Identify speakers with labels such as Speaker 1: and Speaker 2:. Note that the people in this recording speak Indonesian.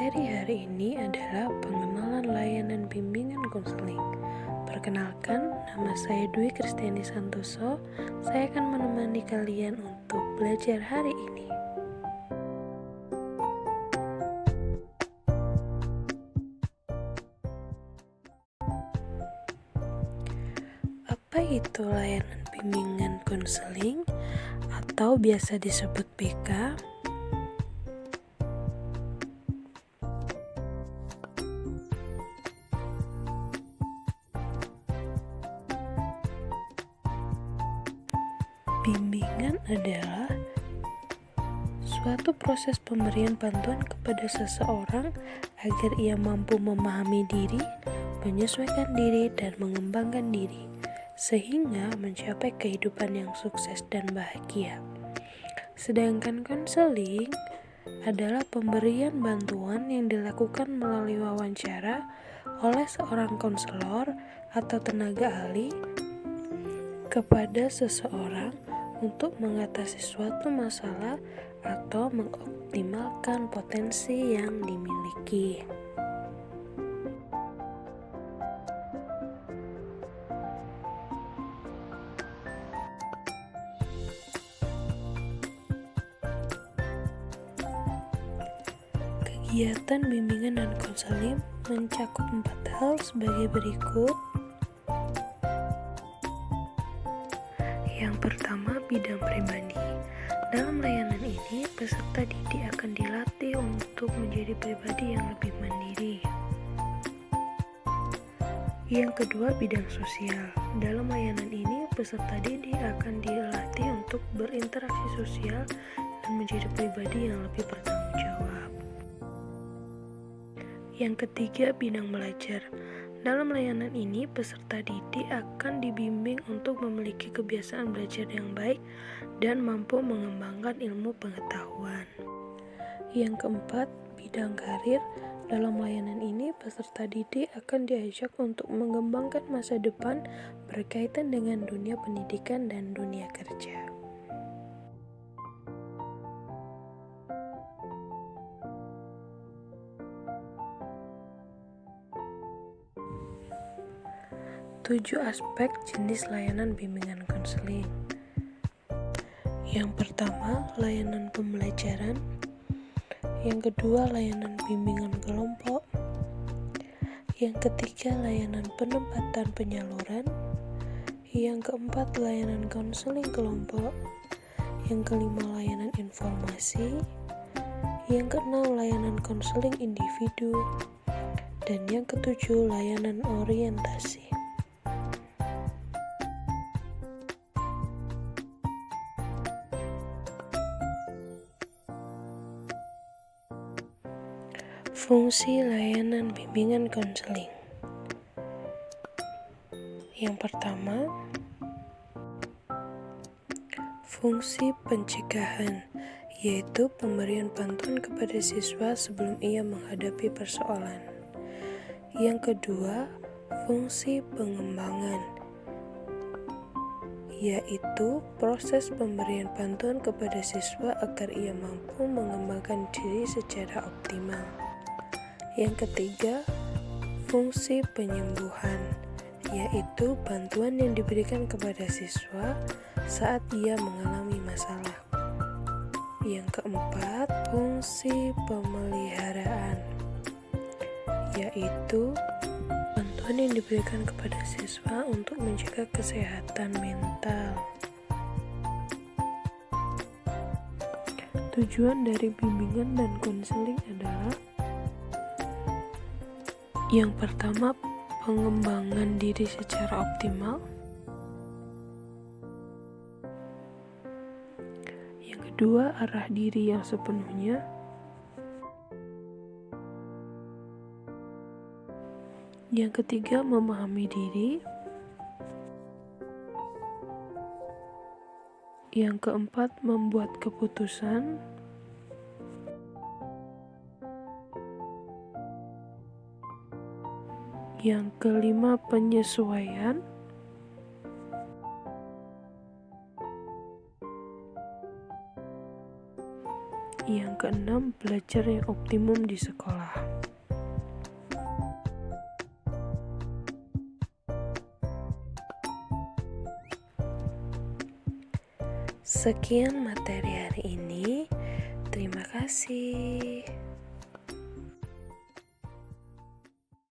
Speaker 1: Materi hari ini adalah pengenalan layanan bimbingan konseling. Perkenalkan, nama saya Dwi Kristiani Santoso. Saya akan menemani kalian untuk belajar hari ini. Apa itu layanan bimbingan konseling atau biasa disebut BK? Bimbingan adalah suatu proses pemberian bantuan kepada seseorang agar ia mampu memahami diri, menyesuaikan diri, dan mengembangkan diri, sehingga mencapai kehidupan yang sukses dan bahagia. Sedangkan konseling adalah pemberian bantuan yang dilakukan melalui wawancara oleh seorang konselor atau tenaga ahli kepada seseorang untuk mengatasi suatu masalah atau mengoptimalkan potensi yang dimiliki. Kegiatan bimbingan dan konseling mencakup 4 hal sebagai berikut. Yang pertama, bidang pribadi. Dalam layanan ini, peserta didik akan dilatih untuk menjadi pribadi yang lebih mandiri. Yang kedua, bidang sosial. Dalam layanan ini, peserta didik akan dilatih untuk berinteraksi sosial dan menjadi pribadi yang lebih bertanggung jawab. Yang ketiga, bidang belajar. Dalam layanan ini, peserta didik akan dibimbing untuk memiliki kebiasaan belajar yang baik dan mampu mengembangkan ilmu pengetahuan. Yang keempat, bidang karir. Dalam layanan ini, peserta didik akan diajak untuk mengembangkan masa depan berkaitan dengan dunia pendidikan dan dunia kerja. Tujuh aspek jenis layanan bimbingan konseling. Yang pertama, layanan pembelajaran. Yang kedua, layanan bimbingan kelompok. Yang ketiga, layanan penempatan penyaluran. Yang keempat, layanan konseling kelompok. Yang kelima, layanan informasi. Yang keenam, layanan konseling individu. Dan yang ketujuh, layanan orientasi. Fungsi layanan bimbingan konseling. Yang pertama, fungsi pencegahan, yaitu pemberian bantuan kepada siswa sebelum ia menghadapi persoalan. Yang kedua, fungsi pengembangan, yaitu proses pemberian bantuan kepada siswa agar ia mampu mengembangkan diri secara optimal. Yang ketiga, fungsi penyembuhan, yaitu bantuan yang diberikan kepada siswa saat ia mengalami masalah. Yang keempat, fungsi pemeliharaan, yaitu bantuan yang diberikan kepada siswa untuk menjaga kesehatan mental. Tujuan dari bimbingan dan konseling adalah: yang pertama, pengembangan diri secara optimal. Yang kedua, arah diri yang sepenuhnya. Yang ketiga, memahami diri. Yang keempat, membuat keputusan. Yang kelima, penyesuaian. Yang keenam, belajar yang optimum di sekolah. Sekian materi hari ini. Terima kasih.